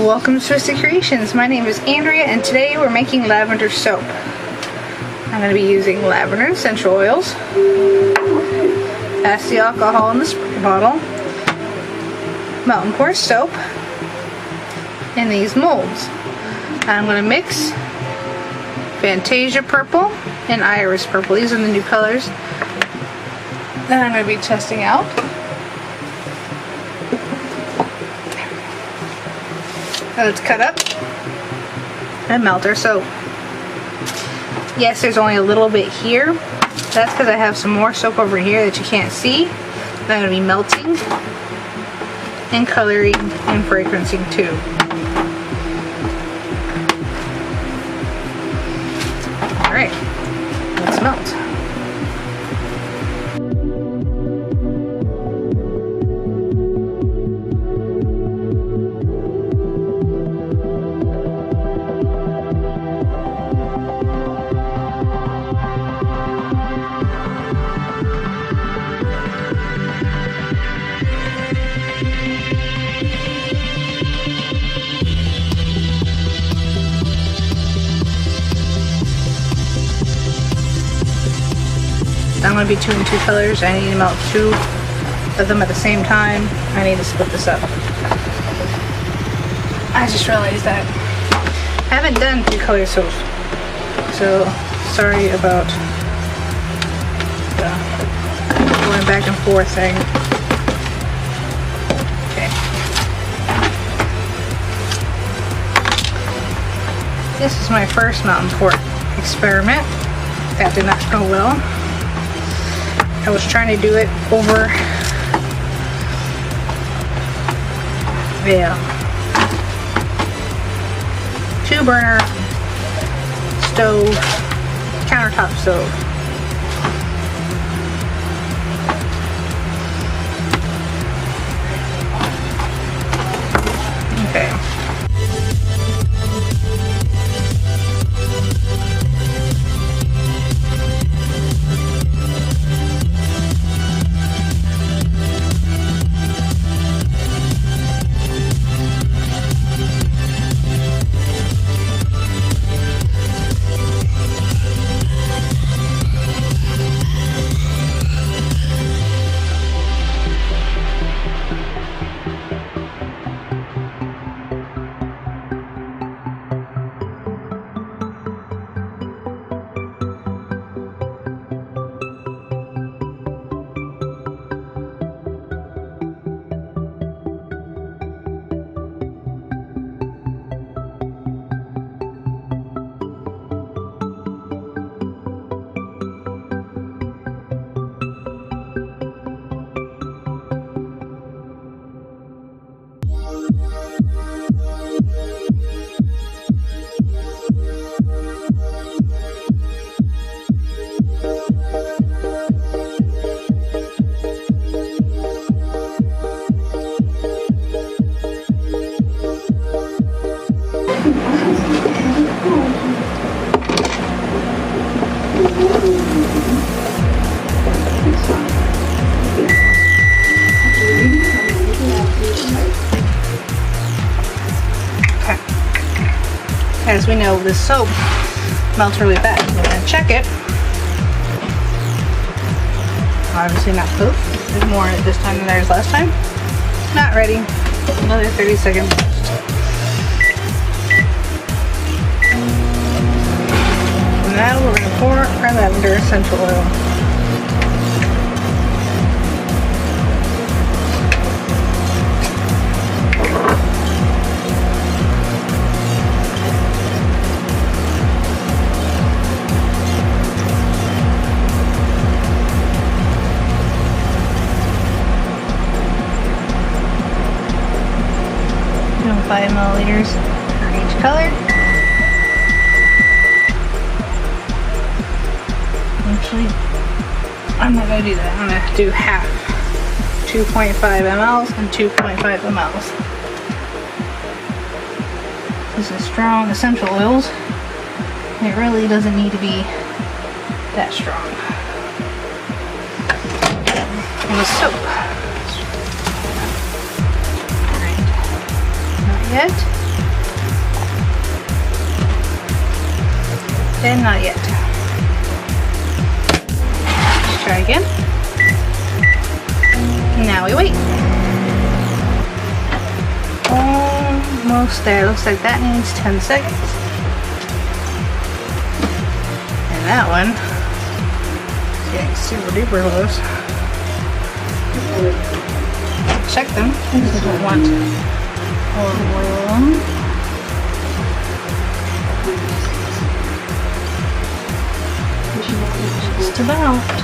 Welcome to Twisted Creations. My name is Andrea and today we're making lavender soap. I'm going to be using lavender essential oils, acetic alcohol in the spray bottle, mountain pour soap, and these molds. I'm going to mix Fantasia purple and iris purple. These are the new colors that I'm going to be testing out. Now let's cut up and melt our soap. Yes, there's only a little bit here. That's because I have some more soap over here that you can't see. I'm going to be melting and coloring and fragrancing too. Alright, let's melt. I'm going to be doing two colors. I need to melt two of them at the same time. I need to split this up. I just realized that I haven't done two color soaps, so sorry about the going back and forth thing. Okay. This is my first mountain port experiment. That did not go well. I was trying to do it over the 2-burner stove, countertop stove. Okay. As we know, this soap melts really fast. I'm going to check it. Obviously not poof. There's more this time than there was last time. Not ready. Another 30 seconds. And now we're going to pour our lavender essential oil. You know, 5 milliliters for each color. Actually, I'm not going to do that. I'm going to do half. 2.5 mLs and 2.5 mLs. This is strong essential oils. It really doesn't need to be that strong. And the soap. Alright. Not yet. And not yet. Let's try again. Now we wait. Almost there. Looks like that needs 10 seconds. And that one is getting super duper close. Check them because I don't want to overboil them. Just about.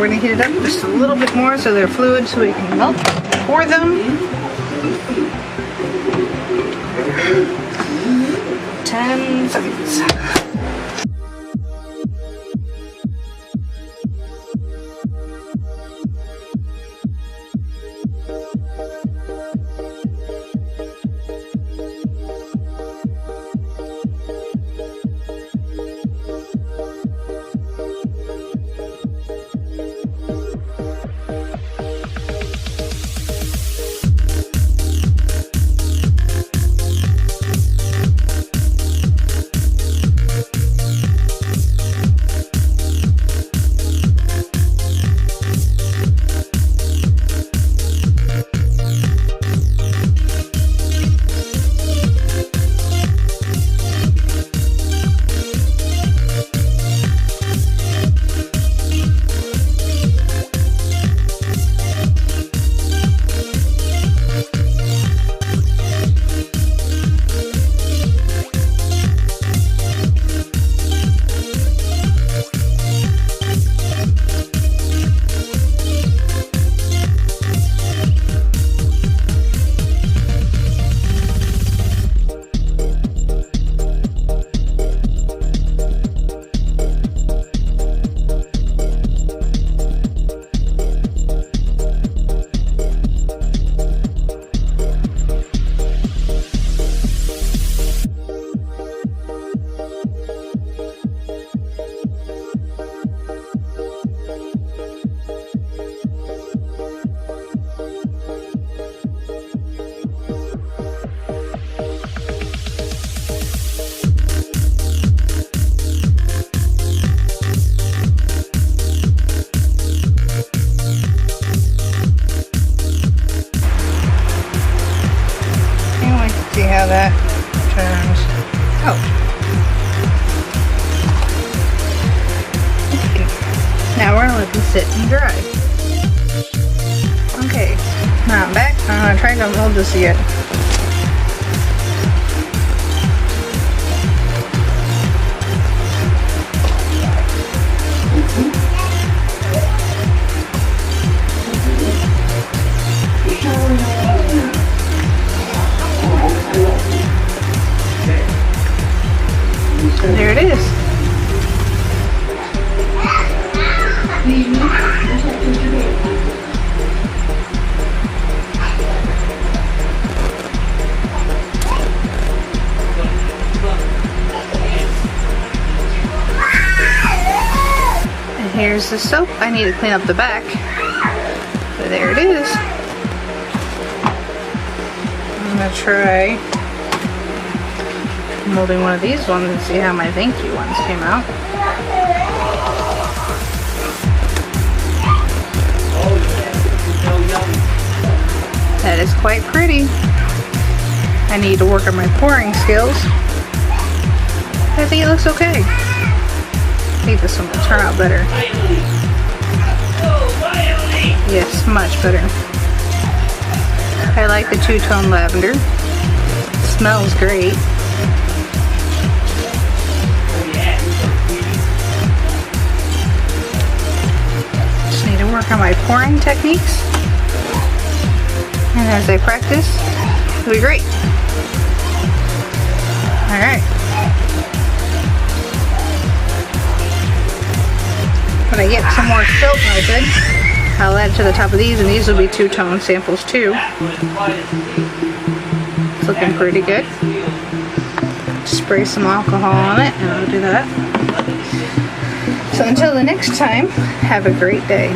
we're going to heat it up just a little bit more so they're fluid so we can melt, pour them. 10 seconds. See how that turns out. Okay. Now we're gonna let them sit and dry. Okay, now I'm back. I'm gonna try to mold this again. There it is. And here's the soap. I need to clean up the back. But there it is. I'm gonna try molding one of these ones and see how my thank you ones came out. That is quite pretty. I need to work on my pouring skills. I think it looks okay. I think this one will turn out better. Yes, much better. I like the two-tone lavender. It smells great. Just need to work on my pouring techniques. And as I practice, it'll be great. Alright. When I get some more soap melted, I'll add to the top of these, and these will be two-tone samples too. It's looking pretty good. Spray some alcohol on it, and I'll do that. So until the next time, have a great day.